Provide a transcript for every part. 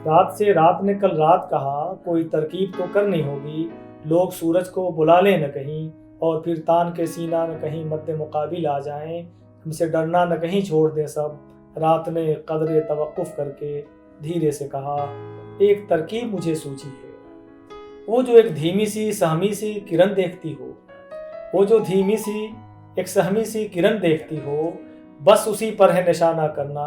رات نے کل رات کہا، کوئی ترکیب تو کرنی ہوگی، لوگ سورج کو بلا لیں نہ کہیں، اور پھر تان کے سینہ نہ کہیں مد مقابل آ جائیں، ہم سے ڈرنا نہ کہیں چھوڑ دیں سب۔ رات نے قدر توقف کر کے دھیرے سے کہا، ایک ترکیب مجھے سوچی ہے، وہ جو ایک دھیمی سی سہمی سی کرن دیکھتی ہو، وہ جو دھیمی سی ایک سہمی سی کرن دیکھتی ہو، بس اسی پر ہے نشانہ کرنا،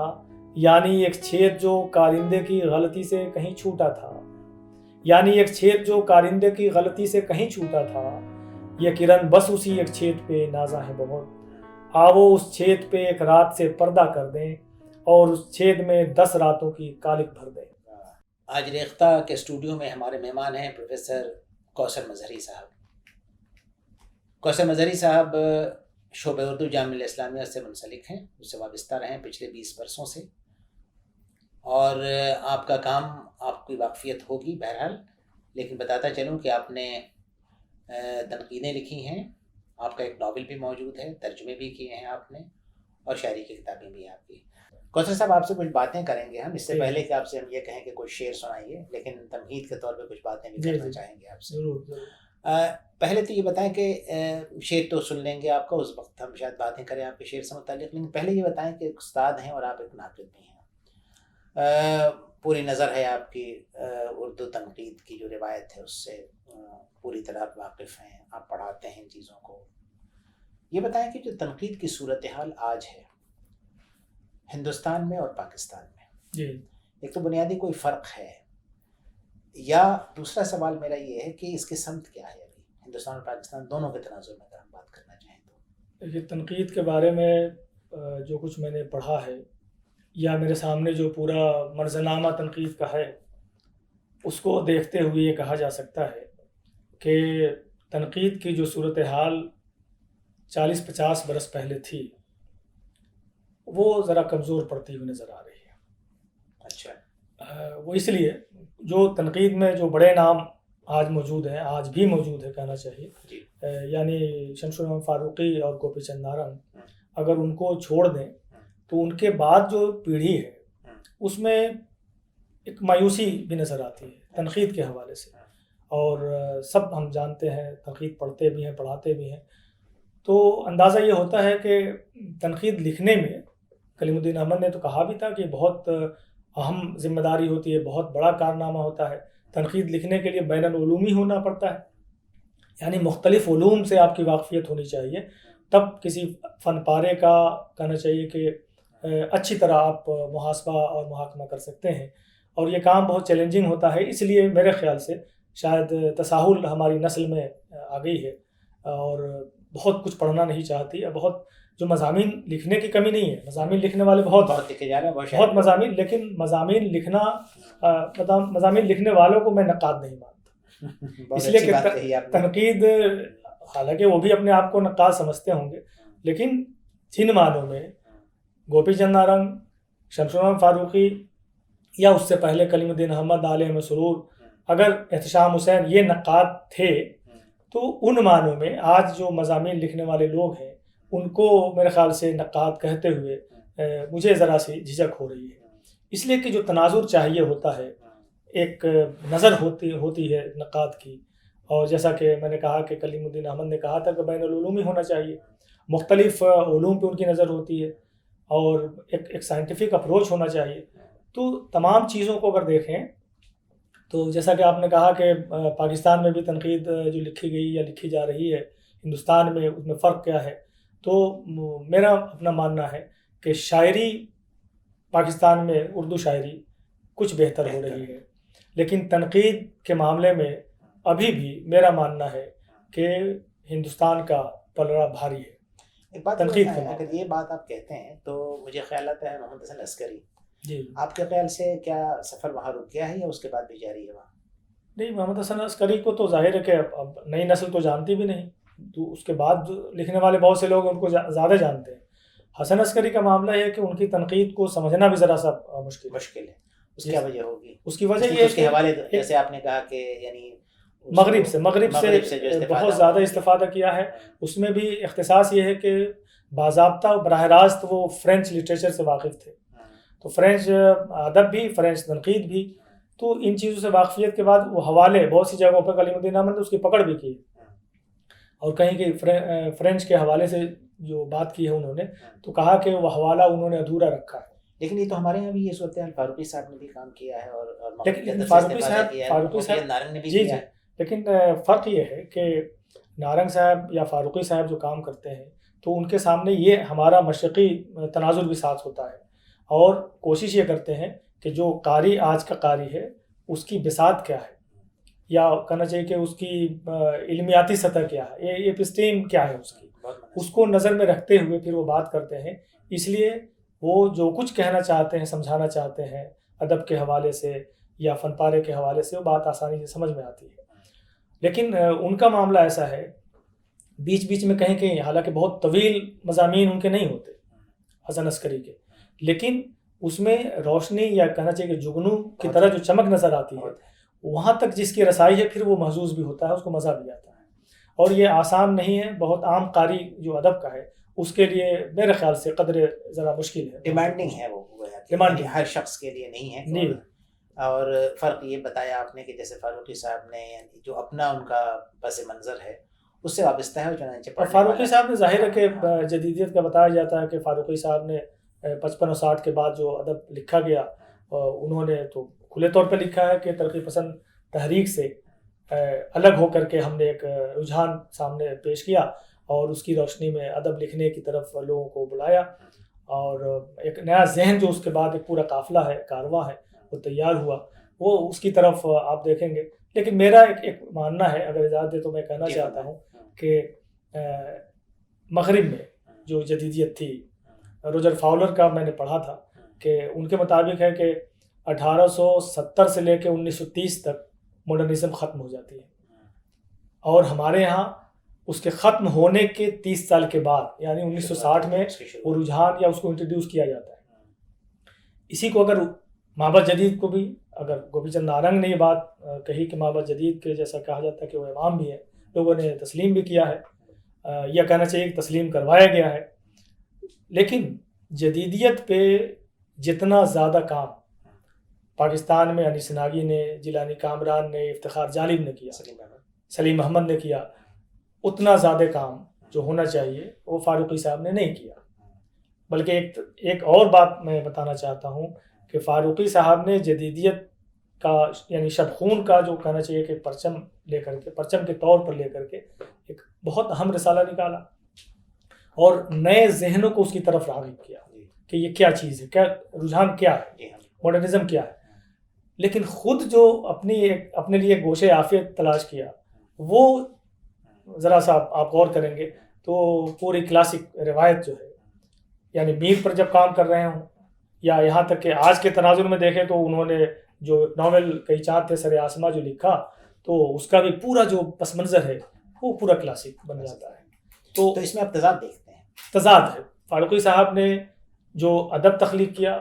یعنی ایک چھید جو کارندے کی غلطی سے کہیں چھوٹا تھا، یعنی ایک چھید جو کارندے کی غلطی سے کہیں چھوٹا تھا، یہ کرن بس اسی ایک چھید پہ نازا ہے بہت، آؤ اس چھید پہ ایک رات سے پردہ کر دیں، اور اس چھید میں 10 راتوں کی کالک بھر دیں۔ آج ریختہ کے اسٹوڈیو میں ہمارے مہمان ہیں پروفیسر کوثر مظہری صاحب۔ کوثر مظہری صاحب شعبہ اردو جامعہ ملیہ اسلامیہ سے منسلک ہیں، اس سے وابستہ رہے ہیں پچھلے 20 برسوں سے، اور آپ کا کام، آپ کی واقفیت ہوگی بہرحال، لیکن بتاتا چلوں کہ آپ نے تنقیدیں لکھی ہیں، آپ کا ایک ناول بھی موجود ہے، ترجمے بھی کیے ہیں آپ نے، اور شاعری کی کتابیں بھی ہیں آپ کی۔ کوثر صاحب، آپ سے کچھ باتیں کریں گے ہم، اس سے پہلے کہ آپ سے ہم یہ کہیں کہ کوئی شعر سنائیے، لیکن تمہید کے طور پہ کچھ باتیں بھی کرنا چاہیں گے آپ سے۔ پہلے تو یہ بتائیں کہ شعر تو سن لیں گے آپ کا، اس وقت ہم شاید باتیں کریں آپ کے شعر سے متعلق، لیکن پہلے یہ بتائیں کہ ایک استاد ہیں اور آپ ایک ناقد بھی ہیں، پوری نظر ہے آپ کی اردو تنقید کی جو روایت ہے اس سے پوری طرح آپ واقف ہیں، آپ پڑھاتے ہیں ان چیزوں کو۔ یہ بتائیں کہ جو تنقید کی صورتحال آج ہے ہندوستان میں اور پاکستان میں، ایک تو بنیادی کوئی فرق ہے، یا دوسرا سوال میرا یہ ہے کہ اس کی سمت کیا ہے ابھی ہندوستان اور پاکستان دونوں کے تناظر میں اگر ہم بات کرنا چاہیں تو؟ یہ تنقید کے بارے میں جو کچھ میں نے پڑھا ہے، یا میرے سامنے جو پورا مرزنامہ تنقید کا ہے، اس کو دیکھتے ہوئے یہ کہا جا سکتا ہے کہ تنقید کی جو صورتحال 40-50 برس پہلے تھی، وہ ذرا کمزور پڑتی ہوئی نظر آ رہی ہے۔ اچھا، وہ اس لیے جو تنقید میں جو بڑے نام آج موجود ہیں، آج بھی موجود ہے کہنا چاہیے، یعنی شمس الرحمن فاروقی اور گوپی چند نارنگ، اگر ان کو چھوڑ دیں تو ان کے بعد جو پیڑھی ہے اس میں ایک مایوسی بھی نظر آتی ہے تنقید کے حوالے سے، اور سب ہم جانتے ہیں، تنقید پڑھتے بھی ہیں، پڑھاتے بھی ہیں، تو اندازہ یہ ہوتا ہے کہ تنقید لکھنے میں کلیم الدین احمد نے تو کہا بھی تھا کہ بہت اہم ذمہ داری ہوتی ہے، بہت بڑا کارنامہ ہوتا ہے، تنقید لکھنے کے لیے بین العلومی ہونا پڑتا ہے، یعنی مختلف علوم سے آپ کی واقفیت ہونی چاہیے، تب کسی فن پارے کا کہنا چاہیے کہ اچھی طرح آپ محاسبہ اور محاکمہ کر سکتے ہیں، اور یہ کام بہت چیلنجنگ ہوتا ہے، اس لیے میرے خیال سے شاید تساہل ہماری نسل میں آ گئی ہے، اور بہت کچھ پڑھنا نہیں چاہتی، بہت جو مضامین لکھنے کی کمی نہیں ہے، مضامین لکھنے والے بہت لکھے جا رہے ہیں، بہت مضامین، لیکن مضامین لکھنے والوں کو میں نقاد نہیں مانتا، اس لیے کہ تنقید، حالانکہ وہ بھی اپنے آپ کو نقاد سمجھتے ہوں گے، لیکن جن معنوں میں گوپی چند نارنگ، شمس الرحمن فاروقی، یا اس سے پہلے کلیم الدین احمد، عالم مسرور، اگر احتشام حسین یہ نقاد تھے، تو ان معنوں میں آج جو مضامین لکھنے والے لوگ ہیں ان کو میرے خیال سے نقاد کہتے ہوئے مجھے ذرا سی جھجک ہو رہی ہے، اس لیے کہ جو تناظر چاہیے ہوتا ہے، ایک نظر ہوتی ہے نقاد کی، اور جیسا کہ میں نے کہا کہ کلیم الدین احمد نے کہا تھا کہ بین العلومی ہونا چاہیے، مختلف علوم پہ ان کی نظر ہوتی ہے، اور ایک سائنٹیفک اپروچ ہونا چاہیے، تو تمام چیزوں کو اگر دیکھیں تو جیسا کہ آپ نے کہا کہ پاکستان میں بھی تنقید جو لکھی گئی یا لکھی جا رہی ہے، ہندوستان میں اس میں فرق کیا ہے، تو میرا اپنا ماننا ہے کہ شاعری پاکستان میں، اردو شاعری کچھ بہتر ہو رہی ہے، لیکن تنقید کے معاملے میں ابھی بھی میرا ماننا ہے کہ ہندوستان کا پلڑا بھاری ہے۔ ایک بات تنقید ہے، اگر یہ بات آپ کہتے ہیں تو مجھے خیال آتا ہے محمد حسن عسکری، جی، آپ کے خیال سے کیا سفر وہاں رک گیا ہے یا اس کے بعد بھی جاری ہے وہاں؟ نہیں، محمد حسن عسکری کو تو ظاہر ہے کہ اب نئی نسل تو جانتی بھی نہیں، تو اس کے بعد لکھنے والے بہت سے لوگ ان کو زیادہ جانتے ہیں۔ حسن عسکری کا معاملہ یہ ہے کہ ان کی تنقید کو سمجھنا بھی ذرا سا مشکل ہے۔ اس کی کیا وجہ ہوگی؟ اس کی وجہ یہ ہے کہ حوالے جیسے آپ نے کہا کہ یعنی مغرب سے بہت زیادہ استفادہ کیا ہے، اس میں بھی اختصاص یہ ہے کہ باضابطہ براہ راست وہ فرینچ لٹریچر سے واقف تھے، تو فرینچ ادب بھی، فرینچ تنقید بھی، تو ان چیزوں سے واقفیت کے بعد وہ حوالے بہت سی جگہوں پہ کلیم الدین احمد نے اس کی پکڑ بھی کی، اور کہیں کہ فرینچ کے حوالے سے جو بات کی ہے انہوں نے، تو کہا کہ وہ حوالہ انہوں نے ادھورا رکھا ہے. لیکن یہ تو ہمارے یہاں بھی یہ صورتحال فاروقی صاحب نے بھی کام کیا ہے، اور لیکن فاروقی صاحب نارنگ نے بھی جی کیا جی ہے. لیکن فرق یہ ہے کہ نارنگ صاحب یا فاروقی صاحب جو کام کرتے ہیں تو ان کے سامنے یہ ہمارا مشرقی تناظر بھی ساتھ ہوتا ہے، اور کوشش یہ کرتے ہیں کہ جو قاری آج کا قاری ہے اس کی بساط کیا ہے، یا کہنا چاہیے کہ اس کی علمیاتی سطح کیا ہے، ایپسٹیم کیا ہے اس کی، اس کو نظر میں رکھتے ہوئے پھر وہ بات کرتے ہیں. اس لیے وہ جو کچھ کہنا چاہتے ہیں، سمجھانا چاہتے ہیں ادب کے حوالے سے یا فن پارے کے حوالے سے، وہ بات آسانی سے سمجھ میں آتی ہے. لیکن ان کا معاملہ ایسا ہے، بیچ بیچ میں کہیں کہیں، حالانکہ بہت طویل مضامین ان کے نہیں ہوتے حسن عسکری کے، لیکن اس میں روشنی یا کہنا چاہیے کہ جگنو کی طرح جو چمک نظر آتی ہے، وہاں تک جس کی رسائی ہے پھر وہ محظوظ بھی ہوتا ہے، اس کو مزہ بھی آتا ہے. اور یہ آسان نہیں ہے، بہت عام قاری جو ادب کا ہے اس کے لیے میرے خیال سے قدر ذرا مشکل ہے، ڈیمانڈنگ ہے، وہ ڈیمانڈنگ ہر شخص کے لیے نہیں ہے. نہیں. اور فرق یہ بتایا آپ نے کہ جیسے فاروقی صاحب نے جو اپنا ان کا پس منظر ہے اس سے وابستہ ہے، چنانچہ فاروقی صاحب نے ظاہر ہے کہ جدیدیت کا بتایا جاتا ہے کہ فاروقی صاحب نے 55 اور 60 کے بعد جو ادب لکھا گیا، انہوں نے تو کھلے طور پہ لکھا ہے کہ ترقی پسند تحریک سے الگ ہو کر کے ہم نے ایک رجحان سامنے پیش کیا، اور اس کی روشنی میں ادب لکھنے کی طرف لوگوں کو بلایا، اور ایک نیا ذہن جو اس کے بعد ایک پورا قافلہ ہے، کارواں ہے، وہ تیار ہوا، وہ اس کی طرف آپ دیکھیں گے. لیکن میرا ایک ماننا ہے، اگر اجازت دے تو میں کہنا چاہتا ہوں کہ مغرب میں جو جدیدیت تھی، روجر فاولر کا میں نے پڑھا تھا کہ ان کے مطابق ہے کہ 1870 سے لے کے 1930 تک ماڈرنزم ختم ہو جاتی ہے، اور ہمارے ہاں اس کے ختم ہونے کے 30 سال کے بعد یعنی 1960 میں وہ رجحان یا اس کو انٹروڈیوس کیا جاتا ہے. اسی کو اگر مابعد جدید کو بھی، اگر گوپی چند نارنگ نے یہ بات کہی کہ مابعد جدید کے جیسا کہا جاتا ہے کہ وہ امام بھی ہے، لوگوں نے تسلیم بھی کیا ہے، یا کہنا چاہیے کہ تسلیم کروایا گیا ہے. لیکن جدیدیت پہ جتنا زیادہ کام پاکستان میں انیس ناگی نے، جیلانی کامران نے، افتخار جالب نے کیا، سلیم احمد نے کیا، اتنا زیادہ کام جو ہونا چاہیے وہ فاروقی صاحب نے نہیں کیا. بلکہ ایک اور بات میں بتانا چاہتا ہوں کہ فاروقی صاحب نے جدیدیت کا یعنی شب خون کا جو کہنا چاہیے کہ پرچم لے کر کے، پرچم کے طور پر لے کر کے ایک بہت اہم رسالہ نکالا، اور نئے ذہنوں کو اس کی طرف راغب کیا کہ یہ کیا چیز ہے، کیا رجحان کیا ہے، ماڈرنزم کیا ہے. لیکن خود جو اپنے لیے گوشے عافیت تلاش کیا، وہ ذرا سا آپ غور کریں گے تو پوری کلاسک روایت جو ہے، یعنی میر پر جب کام کر رہے ہوں، یا یہاں تک کہ آج کے تناظر میں دیکھیں تو انہوں نے جو ناول کئی چاند تھے سر آسما جو لکھا، تو اس کا بھی پورا جو پس منظر ہے وہ پورا کلاسک بن جاتا ہے. تو اس میں آپ تضاد دیکھتے ہیں؟ تضاد ہے. فاروقی صاحب نے جو ادب تخلیق کیا،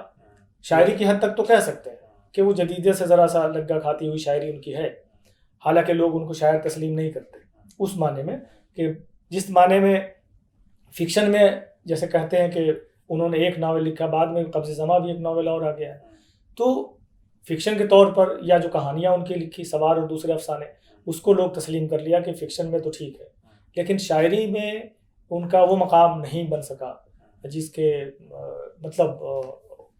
شاعری کی حد تک تو کہہ سکتے ہیں کہ وہ جدیدیت سے ذرا سا لگا کھاتی ہوئی شاعری ان کی ہے، حالانکہ لوگ ان کو شاعر تسلیم نہیں کرتے اس معنی میں کہ جس معنی میں فکشن میں جیسے کہتے ہیں کہ انہوں نے ایک ناول لکھا، بعد میں قبض زماں بھی ایک ناول اور آ گیا ہے، تو فکشن کے طور پر یا جو کہانیاں ان کی لکھی سوار اور دوسرے افسانے، اس کو لوگ تسلیم کر لیا کہ فکشن میں تو ٹھیک ہے، لیکن شاعری میں ان کا وہ مقام نہیں بن سکا جس کے مطلب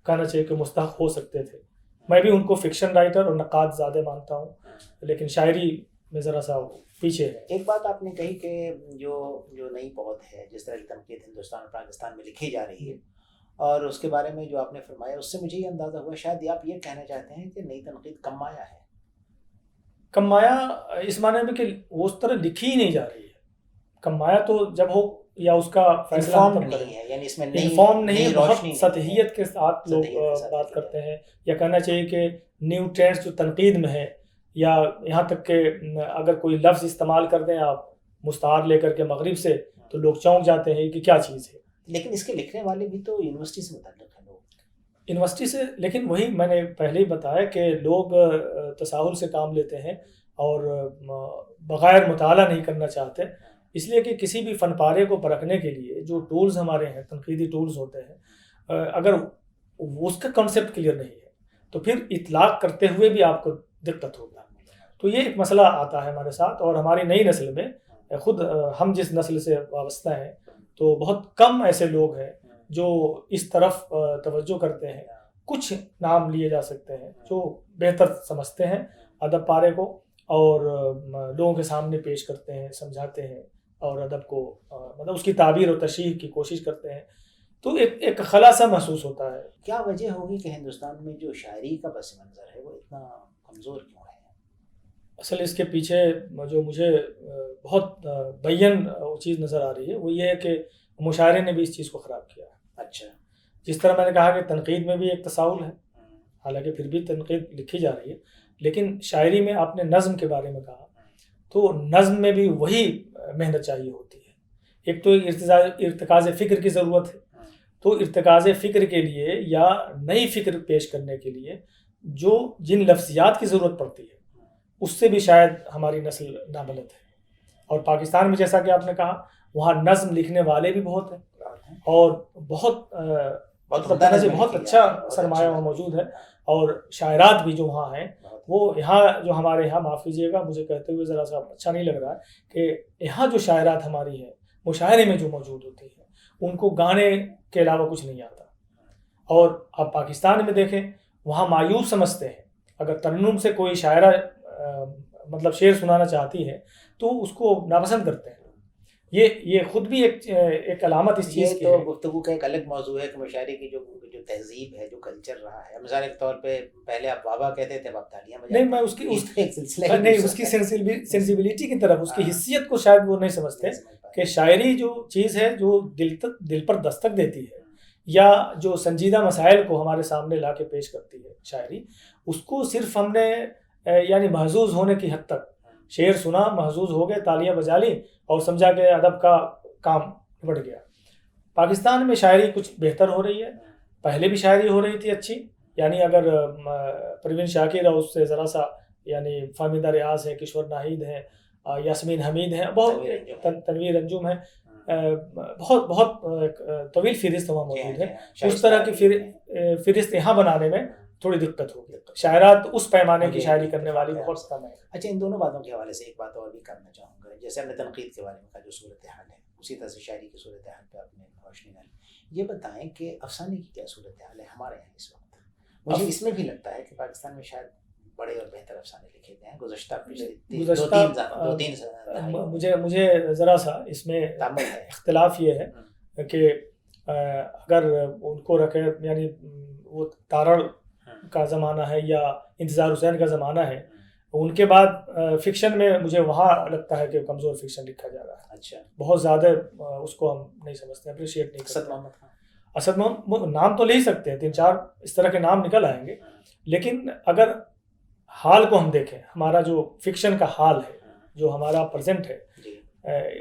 کہنا چاہیے کہ مستحق ہو سکتے تھے. میں بھی ان کو فکشن رائٹر اور نقاد زیادہ مانتا ہوں، لیکن شاعری میں ذرا سا پیچھے ہے. ایک بات آپ نے کہی کہ جو نئی پود ہے، جس طرح کی تنقید ہندوستان اور پاکستان میں لکھی جا رہی ہے، اور اس کے بارے میں جو آپ نے فرمایا اس سے مجھے یہ اندازہ ہوا شاید آپ یہ کہنا چاہتے ہیں کہ نئی تنقید کم مایا ہے. کم مایا اس معنی میں کہ وہ اس طرح لکھی ہی نہیں جا رہی ہے. کم مایا تو جب ہو یا اس کا فیصلہ نہیں ہے، یعنی اس میں انفارم نہیں، بہت سطحیت کے ساتھ لوگ بات کرتے ہیں، یا کہنا چاہیے کہ نیو ٹرینڈز جو تنقید میں ہے، یا یہاں تک کہ اگر کوئی لفظ استعمال کر دیں آپ مستعار لے کر کے مغرب سے تو لوگ چونک جاتے ہیں کہ کیا چیز ہے. لیکن اس کے لکھنے والے بھی تو یونیورسٹی سے متعلق ہیں، لوگ یونیورسٹی سے، لیکن وہی میں نے پہلے ہی بتایا کہ لوگ تساہل سے کام لیتے ہیں اور بغیر مطالعہ نہیں کرنا چاہتے، اس لیے کہ کسی بھی فن پارے کو پرکھنے کے لیے جو ٹولز ہمارے ہیں، تنقیدی ٹولز ہوتے ہیں، اگر اس کا کنسیپٹ کلیئر نہیں ہے تو پھر اطلاق کرتے ہوئے بھی آپ کو دقت ہوگی. تو یہ ایک مسئلہ آتا ہے ہمارے ساتھ. اور ہماری نئی نسل میں خود ہم جس نسل سے وابستہ ہیں تو بہت کم ایسے لوگ ہیں جو اس طرف توجہ کرتے ہیں. کچھ نام لیے جا سکتے ہیں جو بہتر سمجھتے ہیں ادب پارے کو اور لوگوں کے سامنے پیش کرتے ہیں, سمجھاتے ہیں اور ادب کو مطلب اس کی تعبیر و تشریح کی کوشش کرتے ہیں. تو ایک خلا سا محسوس ہوتا ہے. کیا وجہ ہوگی کہ ہندوستان میں جو شاعری کا پس منظر ہے وہ اتنا کمزور کیوں ہے؟ اصل اس کے پیچھے جو مجھے بہت بین چیز نظر آ رہی ہے وہ یہ ہے کہ مشاعرے نے بھی اس چیز کو خراب کیا ہے. اچھا. جس طرح میں نے کہا کہ تنقید میں بھی ایک تساہل ہے, حالانکہ پھر بھی تنقید لکھی جا رہی ہے, لیکن شاعری میں آپ نے نظم کے بارے میں کہا تو نظم میں بھی وہی محنت چاہیے ہوتی ہے. ایک تو ارتکاز فکر کی ضرورت ہے, تو ارتکاز فکر کے لیے یا نئی فکر پیش کرنے کے لیے جو جن لفظیات کی ضرورت پڑتی ہے اس سے بھی شاید ہماری نسل نابلد ہے. اور پاکستان میں جیسا کہ آپ نے کہا وہاں نظم لکھنے والے بھی بہت ہیں اور بہت اچھا سرمایہ وہاں موجود ہے. اور شاعرات بھی جو وہاں ہیں وہ یہاں جو ہمارے یہاں, معاف کیجیے گا مجھے کہتے ہوئے ذرا سا اچھا نہیں لگ رہا ہے کہ یہاں جو شاعرات ہماری ہیں مشاعرے میں جو موجود ہوتی ہیں ان کو گانے کے علاوہ کچھ نہیں آتا. اور آپ پاکستان میں دیکھیں وہاں مایوب سمجھتے ہیں اگر ترنم سے کوئی شاعرہ مطلب شعر سنانا چاہتی ہے تو اس کو ناپسند کرتے ہیں. یہ خود بھی ایک علامت اس چیز کی ہے. گفتگو کا ایک الگ موضوع ہے کہ مشاعرے کی جو تہذیب ہے, جو کلچر رہا ہے, مثال کے طور پہ پہلے آپ بابا کہتے تھے, اب تالیاں بجاتے ہیں. نہیں, میں اس کی سینسیبلٹی کی طرف, اس کی حیثیت کو شاید وہ نہیں سمجھتے کہ شاعری جو چیز ہے جو دل پر دستک دیتی ہے یا جو سنجیدہ مسائل کو ہمارے سامنے لا کے پیش کرتی ہے شاعری, اس کو صرف ہم نے یعنی محظوظ ہونے کی حد تک شعر سنا, محظوظ ہو گئے, تالیاں بجا لی اور سمجھا کہ ادب کا کام بڑھ گیا. پاکستان میں شاعری کچھ بہتر ہو رہی ہے, پہلے بھی شاعری ہو رہی تھی اچھی. یعنی اگر پروین شاکر اور اس سے ذرا سا یعنی فہمیدہ ریاض ہے, کشور ناہید ہیں, یاسمین حمید ہیں, بہت تنویر انجم ہے, بہت بہت طویل فہرست وہاں موجود ہے. اس طرح کی فہرست یہاں بنانے میں تھوڑی دقت ہوگی. شاعرات اس پیمانے کی شاعری کرنے والی بہت کم ہے. اچھا, ان دونوں باتوں کے حوالے سے ایک بات اور بھی کرنا چاہوں گا. جیسے ہم نے تنقید کے بارے میں کہا جو صورتحال ہے, اسی طرح سے شاعری کی صورتحال پہ آپ نے روشنی ڈالی. یہ بتائیں کہ افسانے کی کیا صورتحال ہے ہمارے یہاں اس وقت؟ مجھے اس میں بھی لگتا ہے کہ پاکستان میں شاید بڑے اور بہتر افسانے لکھے گئے ہیں گزشتہ دو تین. مجھے ذرا سا اس میں اختلاف یہ ہے کہ اگر ان کو رکھے یعنی وہ تارڑ کا زمانہ ہے یا انتظار حسین کا زمانہ ہے, ان کے بعد فکشن میں مجھے وہاں لگتا ہے کہ کمزور فکشن لکھا جا رہا ہے. اچھا, بہت زیادہ اس کو ہم نہیں سمجھتے, اپریشیٹ نہیں کرتے. اسد محمد نام تو لے ہی سکتے ہیں, 3-4 اس طرح کے نام نکل آئیں گے, لیکن اگر حال کو ہم دیکھیں, ہمارا جو فکشن کا حال ہے, جو ہمارا پریزنٹ ہے,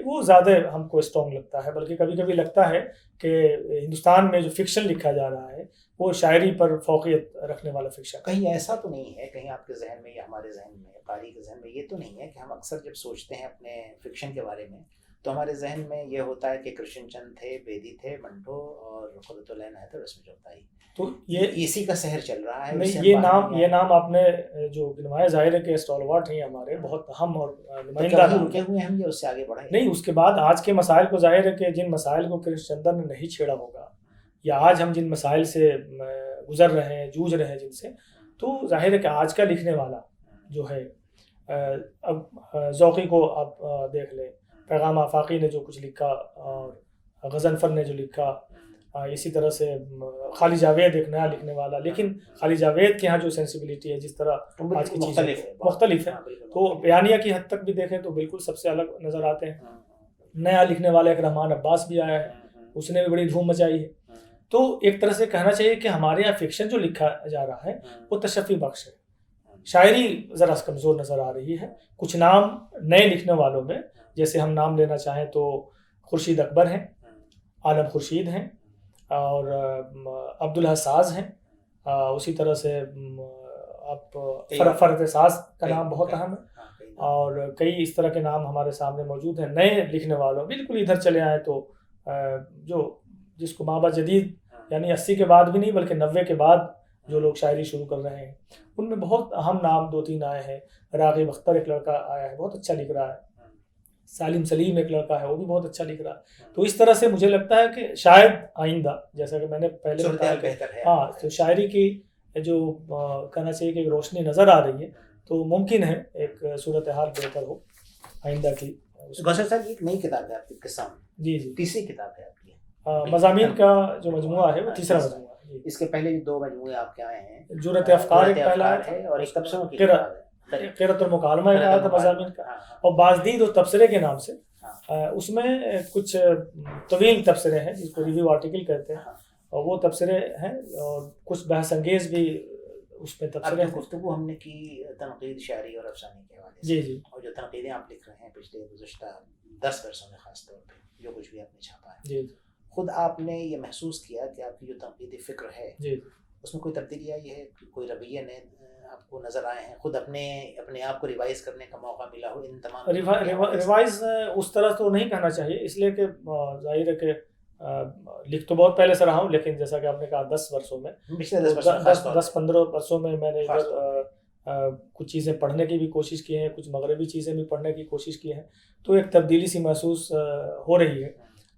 وہ زیادہ ہم کو اسٹرانگ لگتا ہے. بلکہ کبھی کبھی لگتا ہے کہ ہندوستان میں جو فکشن لکھا جا رہا ہے وہ شاعری پر فوقیت رکھنے والا فکشن. کہیں ایسا تو نہیں ہے, کہیں آپ کے ذہن میں یا ہمارے ذہن میں, قاری کے ذہن میں یہ تو نہیں ہے کہ ہم اکثر جب سوچتے ہیں اپنے فکشن کے بارے میں تو ہمارے ذہن میں یہ ہوتا ہے کہ کرشن چند تھے, بیدی تھے, منٹو اور قدرت العین ہے تو رسم چوتھائی, تو یہ اسی کا سحر چل رہا ہے. نہیں, یہ نام آپ نے جو گنوایا, ظاہر ہے کہ اسٹالوارٹ ہیں ہمارے, بہت اہم اور نمائندہ رکے ہوئے ہیں, اس سے آگے بڑھے نہیں. اس کے بعد آج کے مسائل کو ظاہر ہے کہ جن مسائل کو کرشن چندر نے نہیں چھیڑا ہوگا یا آج ہم جن مسائل سے گزر رہے ہیں, جوجھ رہے ہیں جن سے, تو ظاہر ہے کہ آج کا لکھنے والا جو ہے, اب ذوقی کو آپ دیکھ لیں, پیغام آفاقی نے جو کچھ لکھا اور غضنفر نے جو لکھا, اسی طرح سے خالی جاوید ایک نیا لکھنے والا, لیکن خالی جاوید کے یہاں جو سینسیبلٹی ہے, جس طرح آج کی چیزیں مختلف ہے, تو بیانیہ کی حد تک بھی دیکھیں تو بالکل سب سے الگ نظر آتے ہیں. نیا لکھنے والا ایک رحمان عباس بھی آیا ہے, اس نے بھی بڑی دھوم مچائی ہے. تو ایک طرح سے کہنا چاہیے کہ ہمارے یہاں فکشن جو لکھا جا رہا ہے وہ تشفی بخش ہے. شاعری ذرا کمزور نظر آ رہی ہے. کچھ نام نئے لکھنے والوں میں, جیسے ہم نام لینا چاہیں تو خورشید اکبر ہیں, عالم خورشید ہیں, اور عبدالحساز ہیں, اسی طرح سے آپ فرد ساز کا نام بہت اہم ہے, اور کئی اس طرح کے نام ہمارے سامنے موجود ہیں نئے لکھنے والوں. بالکل ادھر چلے آئیں تو جو جس کو مابعد جدید یعنی 80 کے بعد بھی نہیں بلکہ 90 کے بعد جو لوگ شاعری شروع کر رہے ہیں ان میں بہت اہم نام 2-3 آئے ہیں. راغب اختر ایک لڑکا آیا ہے, بہت اچھا لکھ رہا ہے. سالم سلیم ایک لڑکا ہے, وہ بھی بہت اچھا لکھ رہا ہے. تو اس طرح سے مجھے لگتا ہے کہ شاید آئندہ, جیسا کہ میں نے پہلے بتایا کہ ہاں, تو شاعری کی جو کہنا چاہیے کہ ایک روشنی نظر آ رہی ہے, تو ممکن ہے ایک صورتحال بہتر ہو آئندہ کی. گوسر صاحب ایک نئی کتاب ہے آپ کی قصہ میں, جی جی, تیسری کتاب ہے آپ کی, مضامین کا جو مجموعہ ہے وہ تیسرا مجموعہ ہے. اس کے پہلے 2 مجموعے آپ کے آئے ہیں, جرأت افکار ایک پہلا ہے اور ایک تبصروں کی کتاب ہے, قرۃ المکالمہ ایک آیا تھا مضامین کا, اور بازدید و تبصرے کے نام سے. اس میں کچھ طویل تبصرے ہیں جس کو ریویو آرٹیکل کہتے ہیں, اور وہ تبصرے ہیں, اور کچھ بحث انگیز بھی اس میں تبصرے ہیں. گفتگو ہم نے کی تنقید شاعری اور افسانے کے حوالے سے, جی جی, اور جو تنقیدیں آپ لکھ رہے ہیں پچھلے گزشتہ 10 برسوں میں خاص طور پہ, جو کچھ بھی آپ نے چھاپا ہے, جی خود آپ نے یہ محسوس کیا کہ آپ کی جو تنقیدی فکر ہے جی, اس میں کوئی تبدیلی آئی ہے, کوئی رویے نے آپ کو نظر آئے ہیں, خود اپنے آپ کو ریوائز کرنے کا موقع ملا ہو ان تمام ریوائز اس طرح تو نہیں کہنا چاہیے, اس لیے کہ ظاہر ہے کہ لکھ تو بہت پہلے سے رہا ہوں, لیکن جیسا کہ آپ نے کہا 10 برسوں میں, 10-15 برسوں میں میں نے کچھ چیزیں پڑھنے کی بھی کوشش کی ہیں, کچھ مغربی چیزیں بھی پڑھنے کی کوشش کی ہیں, تو ایک تبدیلی سی محسوس ہو رہی ہے.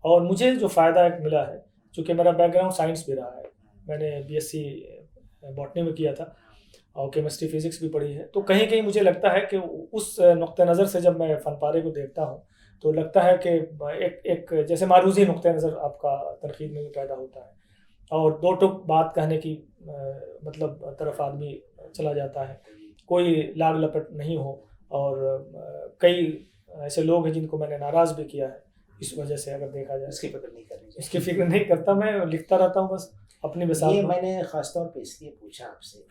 اور مجھے جو فائدہ ایک ملا ہے, چونکہ میرا بیک گراؤنڈ سائنس بھی رہا ہے, میں نے BSc باٹنی میں کیا تھا اور کیمسٹری فزکس بھی پڑھی ہے, تو کہیں کہیں مجھے لگتا ہے کہ اس نقطہ نظر سے جب میں فن پارے کو دیکھتا ہوں تو لگتا ہے کہ ایک جیسے معروضی نقطہ نظر آپ کا تنقید میں بھی پیدا ہوتا ہے, اور 2 ٹوک بات کہنے کی مطلب طرف آدمی چلا جاتا ہے, کوئی لاگ لپٹ نہیں ہو. اور کئی ایسے لوگ ہیں جن کو میں نے ناراض بھی کیا ہے اس وجہ سے, اگر دیکھا جائے اس کی فکر نہیں کرنی, اس کی فکر نہیں کرتا, میں لکھتا رہتا ہوں بس اپنی مثال. یہ میں نے خاص طور پہ اس لیے پوچھا آپ سے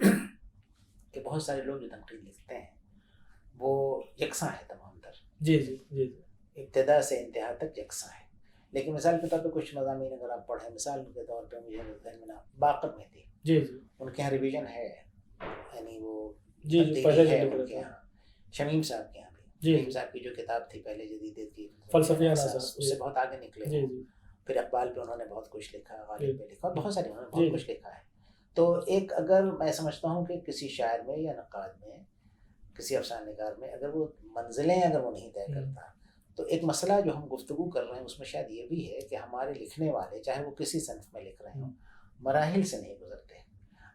کہ بہت سارے لوگ جو تنقید لکھتے ہیں وہ یکساں ہے تمام تر, جی جی جی, ابتدا سے انتہا تک یکساں ہے. لیکن مثال کے طور پہ کچھ مضامین اگر آپ پڑھیں, مثال کے طور پہ مجھے ذہن میں باقر میں تھی, جی جی, ان کے یہاں ریویژن ہے, یعنی وہ جی جی, پہلے ہے ان کے یہاں. شمیم صاحب کے یہاں بھی, شمیم صاحب کی جو کتاب تھی پہلے جدیدیت کی فلسفیہ اس سے بہت آگے نکلے. جی جی, پھر اقبال پہ انہوں نے بہت کچھ لکھا, غالب پہ لکھا, اور بہت سارے انہوں نے بہت کچھ لکھا ہے. تو ایک اگر میں سمجھتا ہوں کہ کسی شاعر میں یا نقاد میں, کسی افسانہ نگار میں اگر وہ منزلیں اگر وہ نہیں طے کرتا, تو ایک مسئلہ جو ہم گفتگو کر رہے ہیں اس میں شاید یہ بھی ہے کہ ہمارے لکھنے والے چاہے وہ کسی صنف میں لکھ رہے ہوں, مراحل سے نہیں گزرتے.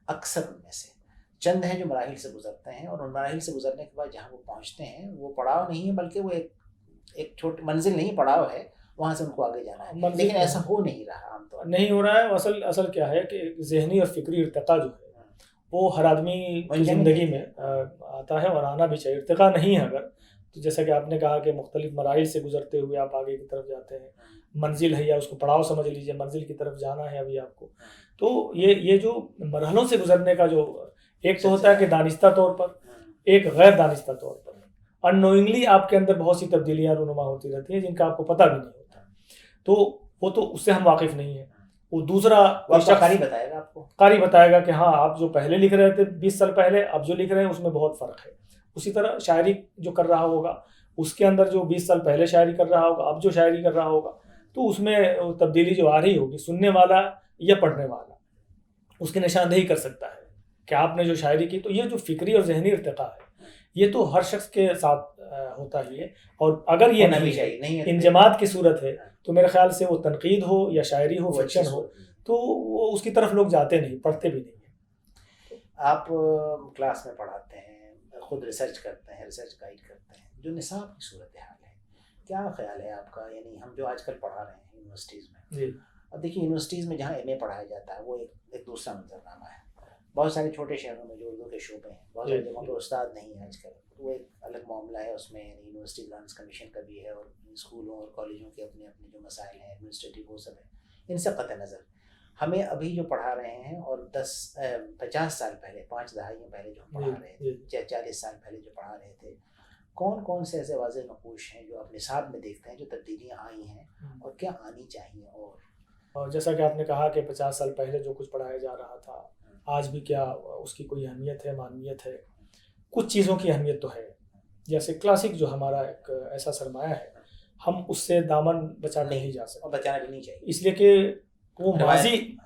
اکثر ان میں سے چند ہیں جو مراحل سے گزرتے ہیں, اور ان مراحل سے گزرنے کے بعد جہاں وہ پہنچتے ہیں وہ پڑاؤ نہیں ہے بلکہ وہ ایک چھوٹی منزل نہیں, پڑاؤ ہے, وہاں سے ان کو آگے جانا ہے. لیکن ایسا ہو نہیں رہا, عام طور نہیں ہو رہا ہے. اصل کیا ہے کہ ذہنی اور فکری ارتقاء جو ہے وہ ہر آدمی کی زندگی میں آتا ہے, اور آنا بھی چاہیے. ارتقاء نہیں ہے اگر, تو جیسا کہ آپ نے کہا کہ مختلف مراحل سے گزرتے ہوئے آپ آگے کی طرف جاتے ہیں, منزل ہے یا اس کو پڑاؤ سمجھ لیجیے, منزل کی طرف جانا ہے ابھی آپ کو. تو یہ جو مرحلوں سے گزرنے کا جو ایک تو ہوتا ہے کہ دانستہ طور پر, ایک غیر دانستہ طور پر, ان نوئنگلی آپ کے اندر بہت سی تبدیلیاں رونما ہوتی رہتی ہیں جن کا آپ کو پتہ بھی نہیں ہوتا. تو وہ تو اس سے ہم واقف نہیں ہیں. وہ دوسرا قاری بتائے گا آپ کو, قاری بتائے گا کہ ہاں آپ جو پہلے لکھ رہے تھے 20 سال پہلے, اب جو لکھ رہے ہیں اس میں بہت فرق ہے. اسی طرح شاعری جو کر رہا ہوگا اس کے اندر جو 20 سال پہلے شاعری کر رہا ہوگا, اب جو شاعری کر رہا ہوگا, تو اس میں تبدیلی جو آ رہی ہوگی, سننے والا یا پڑھنے والا اس کی نشاندہی کر سکتا ہے کہ آپ نے جو شاعری کی. تو یہ جو فکری اور ذہنی ارتقاء ہے یہ تو ہر شخص کے ساتھ ہوتا ہی ہے, اور اگر یہ نہیں انجماد کی صورت ہے تو میرے خیال سے وہ تنقید ہو یا شاعری ہو, فکشن ہو, تو وہ اس کی طرف لوگ جاتے نہیں, پڑھتے بھی نہیں ہیں. آپ کلاس میں پڑھاتے ہیں, خود ریسرچ کرتے ہیں, ریسرچ گائیڈ کرتے ہیں, جو نصاب کی صورتحال ہے کیا خیال ہے آپ کا؟ یعنی ہم جو آج کل پڑھا رہے ہیں یونیورسٹیز میں, اب دیکھیے یونیورسٹیز میں جہاں MA پڑھایا جاتا ہے وہ ایک دوسرا منظرنامہ ہے. بہت سارے چھوٹے شہروں میں جو اردو کے شعبے ہیں, بہت ساری جگہوں پہ استاد نہیں ہے آج کل, وہ ایک الگ معاملہ ہے. اس میں یونیورسٹی گرانٹس کمیشن کا بھی ہے, اور اسکولوں اور کالجوں کے اپنے اپنے جو مسائل ہیں ایڈمنسٹریٹو وہ سب ہیں. ان سے قطع نظر ہمیں ابھی جو پڑھا رہے ہیں اور 50 سال پہلے, 5 دہائیوں پہلے جو پڑھا رہے تھے, 40 سال پہلے جو پڑھا رہے تھے, کون کون سے ایسے واضح نقوش ہیں جو آپ نصاب میں دیکھتے ہیں جو تبدیلیاں آئی ہیں اور کیا آنی چاہیے؟ اور جیسا کہ آپ نے کہا کہ 50 سال پہلے جو کچھ پڑھایا جا رہا تھا آج بھی کیا اس کی کوئی اہمیت ہے, معنویت ہے؟ کچھ چیزوں کی اہمیت تو ہے, جیسے کلاسک جو ہمارا ایک ایسا سرمایہ ہے, ہم اس سے دامن بچا نہیں جا سکتے, بچانا بھی نہیں چاہیے, اس لیے کہ وہ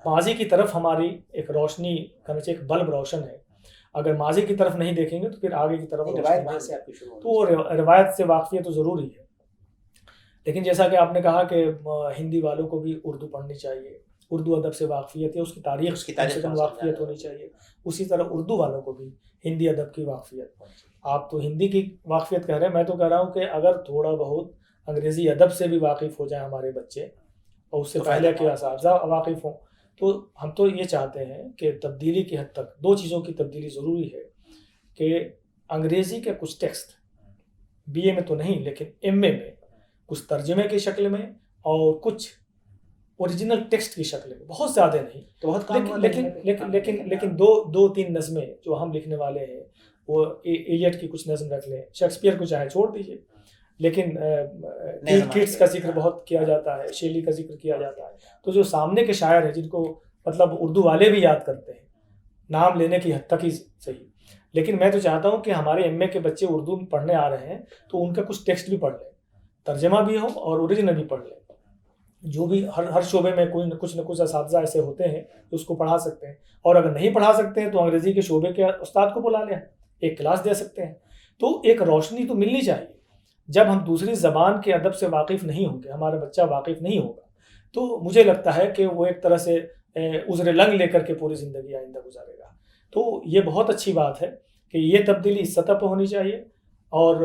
ماضی کی طرف ہماری ایک روشنی کرنا چاہیے، ایک بلب روشن ہے. اگر ماضی کی طرف نہیں دیکھیں گے تو پھر آگے کی طرف تو روایت سے واقفیت تو ضروری ہے. لیکن جیسا کہ آپ نے کہا کہ ہندی والوں کو بھی اردو پڑھنی چاہیے، اردو ادب سے واقفیت ہے، اس کی تاریخ کم سے کم واقفیت ہونی چاہیے. اسی طرح اردو والوں کو بھی ہندی ادب کی واقفیت. آپ تو ہندی کی واقفیت کہہ رہے ہیں، میں تو کہہ رہا ہوں کہ اگر تھوڑا بہت انگریزی ادب سے بھی واقف ہو جائیں ہمارے بچے، اور اس سے پہلے کے اساتذہ واقف ہوں، تو ہم تو یہ چاہتے ہیں کہ تبدیلی کی حد تک 2 چیزوں کی تبدیلی ضروری ہے کہ انگریزی کے کچھ ٹیکسٹ بی اے میں تو نہیں لیکن ایم اے میں کچھ ترجمے کی شکل میں اور کچھ اوریجنل ٹیکسٹ کی شکل میں، بہت زیادہ نہیں تو بہت لیکن 2-3 نظمیں جو ہم لکھنے والے ہیں، وہ ایلیٹ کی کچھ نظم رکھ لیں، شیکسپیئر کو چاہے چھوڑ دیجیے، لیکن کیٹس کا ذکر بہت کیا جاتا ہے، شیلی کا ذکر کیا جاتا ہے. تو جو سامنے کے شاعر ہیں جن کو مطلب اردو والے بھی یاد کرتے ہیں، نام لینے کی حد تک ہی صحیح. لیکن میں تو چاہتا ہوں کہ ہمارے ایم اے کے بچے اردو میں پڑھنے آ رہے ہیں تو ان کا کچھ ٹیکسٹ بھی پڑھ لیں، ترجمہ بھی ہو اور اوریجنل بھی پڑھ لیں. جو بھی ہر شعبے میں کچھ نہ کچھ اساتذہ ایسے ہوتے ہیں جو اس کو پڑھا سکتے ہیں، اور اگر نہیں پڑھا سکتے ہیں تو انگریزی کے شعبے کے استاد کو بلا لیں، ایک کلاس دے سکتے ہیں. تو ایک روشنی تو ملنی چاہیے. جب ہم دوسری زبان کے ادب سے واقف نہیں ہوں گے، ہمارا بچہ واقف نہیں ہوگا، تو مجھے لگتا ہے کہ وہ ایک طرح سے عذر لنگ لے کر کے پوری زندگی آئندہ گزارے گا. تو یہ بہت اچھی بات ہے کہ یہ تبدیلی اس سطح پہ ہونی چاہیے. اور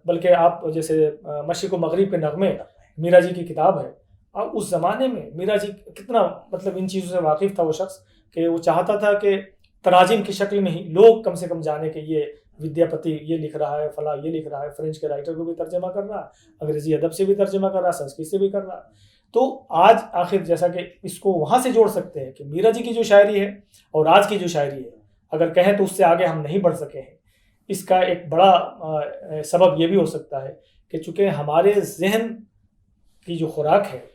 بلکہ آپ جیسے مشرق و مغرب کے نغمے میرا جی کی کتاب ہے، اور اس زمانے میں میرا جی کتنا مطلب ان چیزوں سے واقف تھا وہ شخص کہ وہ چاہتا تھا کہ تراجم کی شکل میں ہی لوگ کم سے کم جانے کہ یہ ودیاپتی یہ لکھ رہا ہے، فلاں یہ لکھ رہا ہے، فرینچ کے رائٹر کو بھی ترجمہ کر رہا ہے، انگریزی ادب سے بھی ترجمہ کر رہا ہے، سنسکرت سے بھی کر رہا ہے. تو آج آخر جیسا کہ اس کو وہاں سے جوڑ سکتے ہیں کہ میرا جی کی جو شاعری ہے اور آج کی جو شاعری ہے، اگر کہیں تو اس سے آگے ہم نہیں بڑھ سکے ہیں. اس کا ایک بڑا سبب یہ بھی ہو سکتا ہے کہ چونکہ ہمارے ذہن کی جو خوراک ہے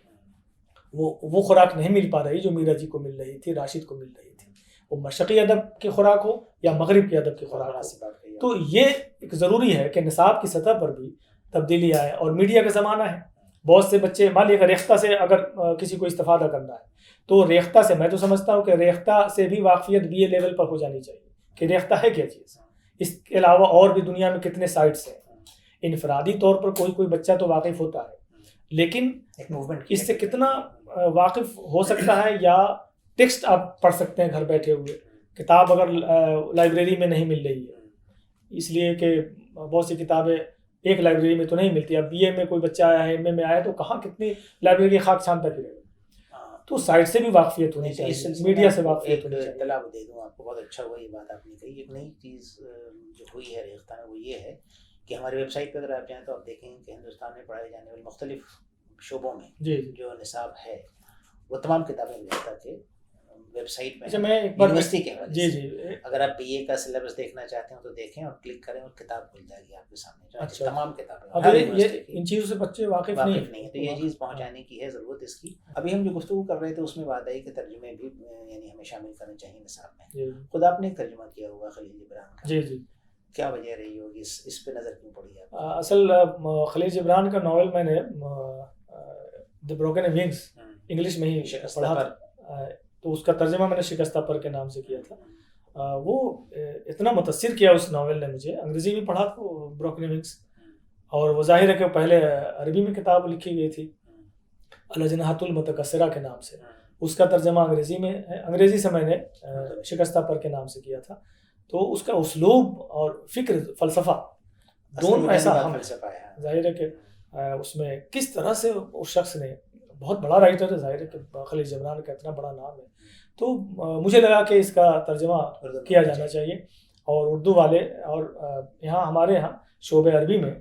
وہ خوراک نہیں مل پا رہی جو میرا جی کو مل رہی تھی، راشد کو مل رہی تھی. وہ مشرقی ادب کی خوراک ہو یا مغرب کے ادب کی خوراک ہو. تو یہ ایک ضروری ہے کہ نصاب کی سطح پر بھی تبدیلی آئے. اور میڈیا کا زمانہ ہے، بہت سے بچے مان لیے ریختہ سے اگر کسی کو استفادہ کرنا ہے تو ریختہ سے، میں تو سمجھتا ہوں کہ ریختہ سے بھی واقفیت بی اے لیول پر ہو جانی چاہیے کہ ریختہ ہے کیا چیز. اس کے علاوہ اور بھی دنیا میں کتنے سائٹس ہیں. انفرادی طور پر کوئی بچہ تو واقف ہوتا ہے، لیکن اس سے کتنا واقف ہو سکتا ہے؟ یا ٹیکسٹ آپ پڑھ سکتے ہیں گھر بیٹھے ہوئے، کتاب اگر لائبریری میں نہیں مل رہی ہے، اس لیے کہ بہت سی کتابیں ایک لائبریری میں تو نہیں ملتی. اب بی اے میں کوئی بچہ آیا ہے، ایم اے میں آیا، تو کہاں کتنی لائبریری خاک چھان تک رہے. تو سائٹ سے بھی واقفیت ہونی چاہیے، میڈیا سے واقفیت ہونی چاہیے. اطلاع دے دوں آپ کو، بہت اچھا ہوا یہ بات آپ نے کہی. ایک نئی چیز جو ہوئی ہے ریختہ میں وہ یہ ہے کہ ہماری ویب سائٹ پہ اگر آپ جائیں تو آپ دیکھیں کہ ہندوستان میں پڑھائے جانے والے مختلف شعبوں میں جو نصاب ہے وہ تمام کتابیں ریختہ کے ویب سائٹ میں یونیورسٹی کے حوالے سے. اگر آپ بی اے کا سلیبس دیکھنا چاہتے ہیں تو دیکھیں اور کلک کریں اور کتاب کھل جائے گی آپ کے سامنے. تمام کتابیں ان چیزوں سے بچے واقف نہیں ہے، تو یہ چیز پہنچانے کی ہے ضرورت اس کی. ابھی ہم جو گفتگو کر رہے تھے اس میں بات آئی کہ ترجمے بھی یعنی ہمیں شامل کرنے چاہیے نصاب میں. خود آپ نے ترجمہ کیا ہوا خلیل جبران کا، جی کیا وجہ رہی ہوگی، اس پہ نظر کیوں پڑی ہے؟ اصل خلیل جبران کا ناول میں نے دی بروکن ونگز انگلش میں ہی پڑھا تھا، تو اس کا ترجمہ میں نے شکستہ پر کے نام سے کیا تھا. وہ اتنا متاثر کیا اس ناول نے مجھے. انگریزی میں پڑھا تھا بروکن ونگز، اور وہ ظاہر ہے کہ پہلے عربی میں کتاب لکھی گئی تھی الجناحۃ المتکسرہ کے نام سے. اس کا ترجمہ انگریزی میں ہے، انگریزی سے میں نے شکستہ پر کے نام سے کیا تھا. تو اس کا اسلوب اور فکر، فلسفہ دونوں ایسا ہم ظاہر ہے کہ اس میں کس طرح سے اس شخص نے، بہت بڑا رائٹر ہے، ظاہر ہے کہ خلیل جبران کا اتنا بڑا نام ہے. تو مجھے لگا کہ اس کا ترجمہ کیا جانا چاہیے. اور اردو والے اور یہاں ہمارے یہاں شعبہ عربی میں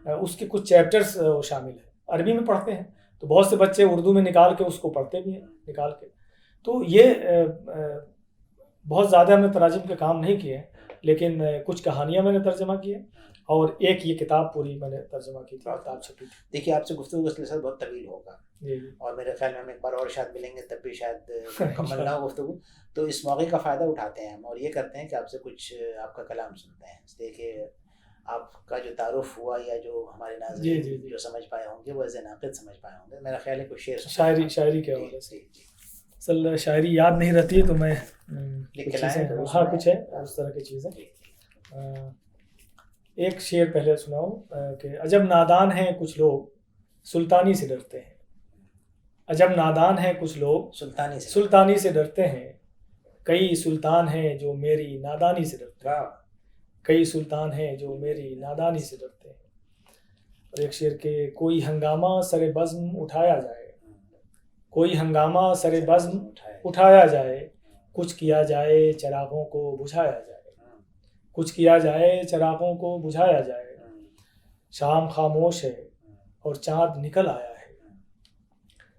اس کے کچھ چیپٹرز شامل ہیں، عربی میں پڑھتے ہیں، تو بہت سے بچے اردو میں نکال کے اس کو پڑھتے بھی ہیں نکال کے. تو یہ بہت زیادہ ہم نے تراجم کے کام نہیں کیے، لیکن کچھ کہانیاں میں نے ترجمہ کی ہیں، اور ایک یہ کتاب پوری میں نے ترجمہ کی تھی، کتاب چھپی تھی. دیکھیے آپ سے گفتگو کا سلسلہ بہت طویل ہوگا، اور میرے خیال میں ہم ایک بار اور شاید ملیں گے تب بھی شاید مکمل نہ ہو گفتگو. تو اس موقع کا فائدہ اٹھاتے ہیں ہم، اور یہ کرتے ہیں کہ آپ سے کچھ آپ کا کلام سنتے ہیں. دیکھیے آپ کا جو تعارف ہوا یا جو ہمارے ناظرین جو سمجھ پائے ہوں گے وہ ایز اے ناقد سمجھ پائے ہوں گے. میرا خیال ہے کچھ شعری کے حوالے سے. اصل شاعری یاد نہیں رہتی ہے تو میں کچھ چیزیں ہاں کچھ ہے اس طرح کی چیزیں. ایک شعر پہلے سناؤں کہ عجب نادان ہیں کچھ لوگ سلطانی سے ڈرتے ہیں. عجب نادان ہیں کچھ لوگ سلطانی سے ڈرتے ہیں. کئی سلطان ہیں جو میری نادانی سے ڈرتے ہیں. کئی سلطان ہیں جو میری نادانی سے ڈرتے ہیں. اور ایک شعر کہ کوئی ہنگامہ سر بزم اٹھایا جائے. کوئی ہنگامہ سر بزم اٹھایا جائے. کچھ کیا جائے چراغوں کو بجھایا جائے. کچھ کیا جائے چراغوں کو بجھایا جائے. شام خاموش ہے اور چاند نکل آیا ہے.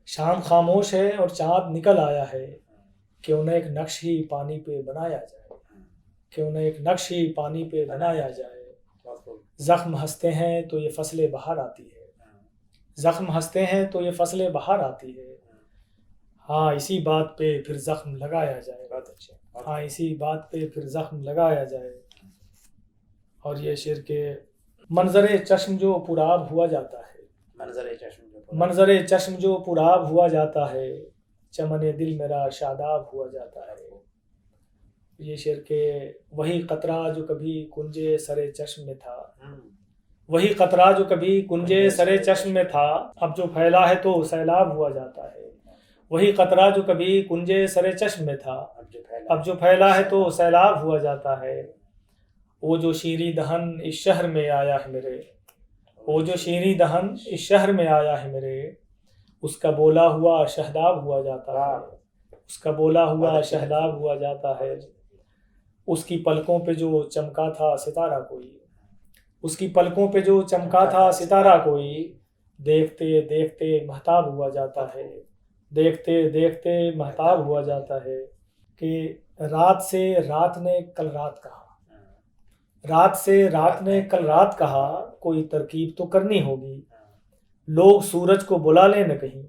شام خاموش ہے اور چاند نکل آیا ہے. کیوں نہ ایک نقش ہی پانی پہ بنایا جائے. کیوں نہ ایک نقش ہی پانی پہ بنایا جائے. زخم ہنستے ہیں تو یہ فصل بہار آتی ہے. زخم ہنستے ہیں تو یہ فصل بہار آتی ہے. ہاں اسی بات پہ پھر زخم لگایا جائے. ہاں اسی بات پہ پھر زخم لگایا جائے. اور یہ شعر کے منظر چشم جو پرآب ہوا جاتا ہے. منظر چشم جو پرآب ہوا جاتا ہے. چمن دل میرا شاداب ہوا جاتا ہے. یہ شعر کے وہی قطرہ جو کبھی کنجے سرے چشم میں تھا. وہی قطرہ جو کبھی کنجے سرے چشم میں تھا. اب جو پھیلا ہے تو سیلاب ہوا جاتا ہے. وہی قطرہ جو کبھی کنجے سرے چشم میں تھا. اب جو پھیلا ہے تو سیلاب ہوا جاتا ہے. وہ جو شیریں دہن اس شہر میں آیا ہے میرے. وہ جو شیریں دہن اس شہر میں آیا ہے میرے. اس کا بولا ہوا شہداب ہوا جاتا ہے. اس کا بولا ہوا شہداب ہوا جاتا ہے. اس کی پلکوں پہ جو چمکا تھا ستارہ کوئی. اس کی پلکوں پہ جو چمکا تھا ستارہ کوئی. دیکھتے دیکھتے مہتاب ہوا جاتا ہے. دیکھتے دیکھتے مہتاب ہوا جاتا ہے. کہ رات سے رات نے کل رات کہا. رات سے رات نے کل رات کہا. کوئی ترکیب تو کرنی ہوگی. لوگ سورج کو بلا لیں نہ کہیں.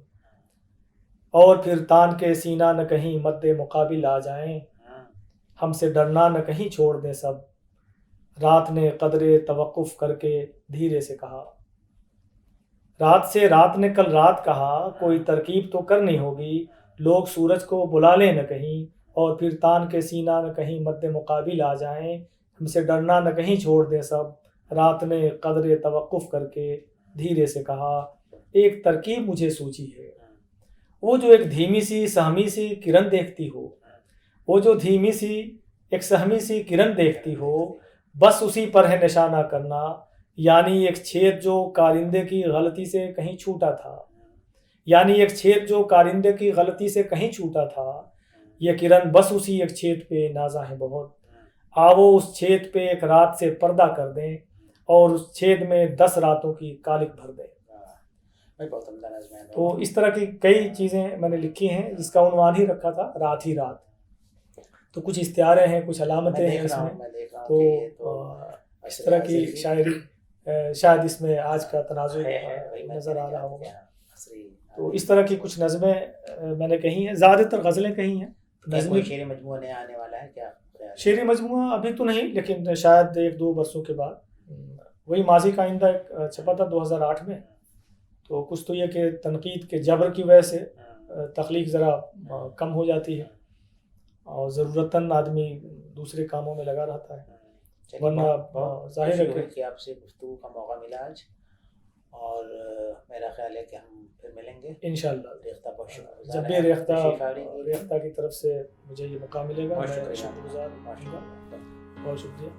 اور پھر تان کے سینہ نہ کہیں مد مقابل آ جائیں. ہم سے ڈرنا نہ کہیں چھوڑ دیں سب. رات نے قدر توقف کر کے دھیرے سے کہا. رات سے رات نے کل رات کہا. کوئی ترکیب تو کرنی ہوگی. لوگ سورج کو بلا لیں نہ کہیں. اور پھر تان کے سینہ نہ کہیں مد مقابل آ جائیں. ہم سے ڈرنا نہ کہیں چھوڑ دیں سب. رات نے قدر توقف کر کے دھیرے سے کہا. ایک ترکیب مجھے سوچی ہے. وہ جو ایک دھیمی سی سہمی سی کرن دیکھتی ہو. وہ جو دھیمی سی ایک سہمی سی کرن دیکھتی ہو. بس اسی پر ہے نشانہ کرنا. یعنی ایک چھید جو کارندے کی غلطی سے کہیں چھوٹا تھا. یعنی ایک چھید جو کارندے کی غلطی سے کہیں چھوٹا تھا. یہ کرن بس اسی ایک چھید پہ نازا ہے بہت. آؤ اس چھید پہ ایک رات سے پردہ کر دیں. اور اس چھید میں 10 راتوں کی کالک بھر دیں. تو اس طرح کی کئی چیزیں میں نے لکھی ہیں جس کا عنوان ہی رکھا تھا رات ہی رات. تو کچھ استعارے ہیں کچھ علامتیں ہیں اس میں. تو اس طرح کی شاعری شاید اس میں آج کا تناظر نظر آ رہا ہوگا. تو اس طرح کی کچھ نظمیں میں نے کہی ہیں. زیادہ تر غزلیں کہی ہیں. شعری مجموعہ نیا آنے والا ہے کیا؟ شعری مجموعہ ابھی تو نہیں لیکن شاید 1-2 برسوں کے بعد. وہی ماضی کا آئندہ ایک چھپا تھا 2008 میں. تو کچھ تو یہ کہ تنقید کے جبر کی وجہ سے تخلیق ذرا کم ہو جاتی ہے اور ضرورتاً آدمی دوسرے کاموں میں لگا رہتا ہے. ورنہ ظاہر ہے کہ آپ سے گفتگو کا موقع ملا آج. اور میرا خیال ہے کہ ہم پھر ملیں گے انشاءاللہ. جب بھی ریختہ کی طرف سے مجھے یہ موقع ملے گا میں شکر گزار ہوں گا. بہت شکریہ.